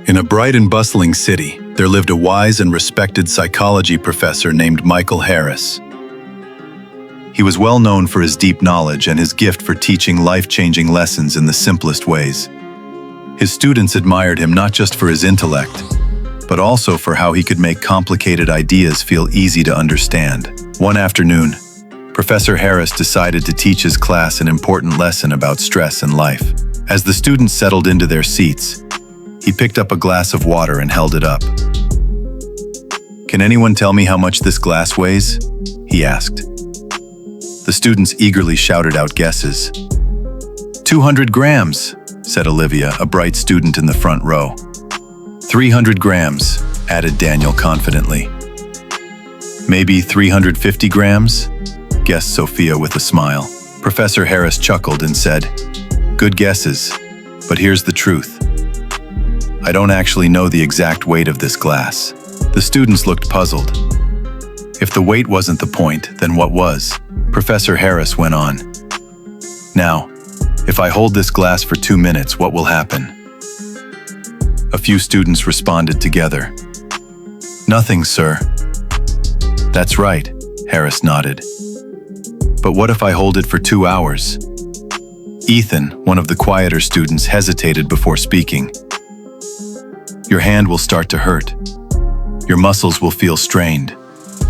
In a bright and bustling city, there lived a wise and respected psychology professor named Michael Harris. He was well known for his deep knowledge and his gift for teaching life-changing lessons in the simplest ways. His students admired him not just for his intellect, but also for how he could make complicated ideas feel easy to understand. One afternoon, Professor Harris decided to teach his class an important lesson about stress and life. As the students settled into their seats, he picked up a glass of water and held it up. "Can anyone tell me how much this glass weighs?" he asked. The students eagerly shouted out guesses. 200 grams, said Olivia, a bright student in the front row. 300 grams, added Daniel confidently. Maybe 350 grams, guessed Sophia with a smile. Professor Harris chuckled and said, "Good guesses, but here's the truth. I don't actually know the exact weight of this glass." The students looked puzzled. If the weight wasn't the point, then what was? Professor Harris went on. "Now, if I hold this glass for 2 minutes, what will happen?" A few students responded together. "Nothing, sir." "That's right," Harris nodded. "But what if I hold it for 2 hours?" Ethan, one of the quieter students, hesitated before speaking. "Your hand will start to hurt. Your muscles will feel strained."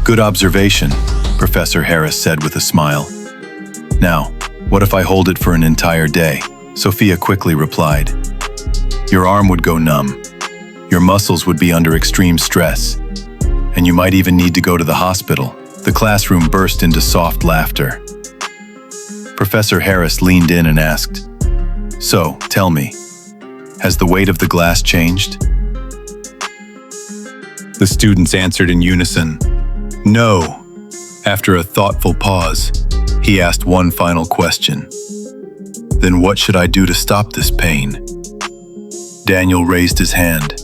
"Good observation," Professor Harris said with a smile. "Now, what if I hold it for an entire day?" Sophia quickly replied. "Your arm would go numb. Your muscles would be under extreme stress. And you might even need to go to the hospital." The classroom burst into soft laughter. Professor Harris leaned in and asked, "So, tell me, has the weight of the glass changed?" The students answered in unison, "No." After a thoughtful pause, he asked one final question. "Then what should I do to stop this pain?" Daniel raised his hand.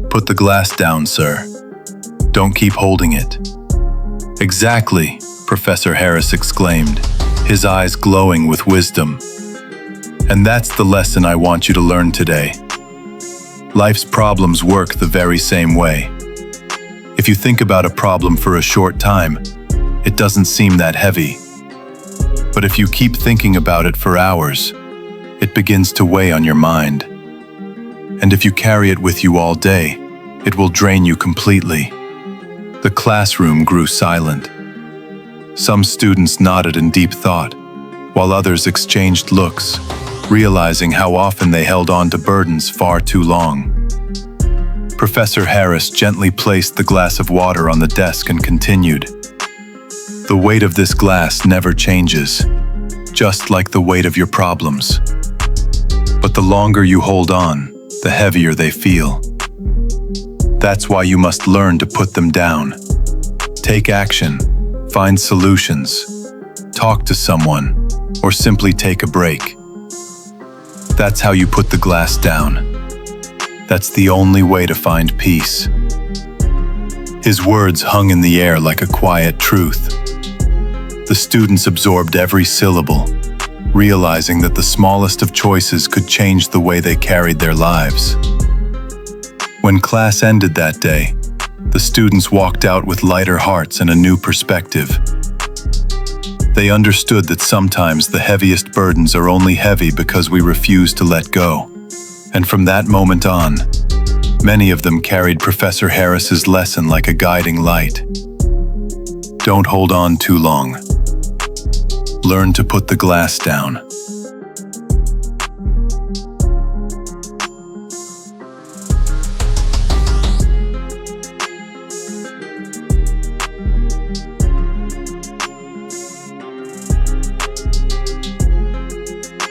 "Put the glass down, sir. Don't keep holding it." "Exactly," Professor Harris exclaimed, his eyes glowing with wisdom. "And that's the lesson I want you to learn today. Life's problems work the very same way. If you think about a problem for a short time, it doesn't seem that heavy. But if you keep thinking about it for hours, it begins to weigh on your mind. And if you carry it with you all day, it will drain you completely." The classroom grew silent. Some students nodded in deep thought, while others exchanged looks, realizing how often they held on to burdens far too long. Professor Harris gently placed the glass of water on the desk and continued, "The weight of this glass never changes, just like the weight of your problems. But the longer you hold on, the heavier they feel. That's why you must learn to put them down. Take action, find solutions, talk to someone, or simply take a break. That's how you put the glass down. That's the only way to find peace." His words hung in the air like a quiet truth. The students absorbed every syllable, realizing that the smallest of choices could change the way they carried their lives. When class ended that day, the students walked out with lighter hearts and a new perspective. They understood that sometimes the heaviest burdens are only heavy because we refuse to let go. And from that moment on, many of them carried Professor Harris's lesson like a guiding light. Don't hold on too long. Learn to put the glass down.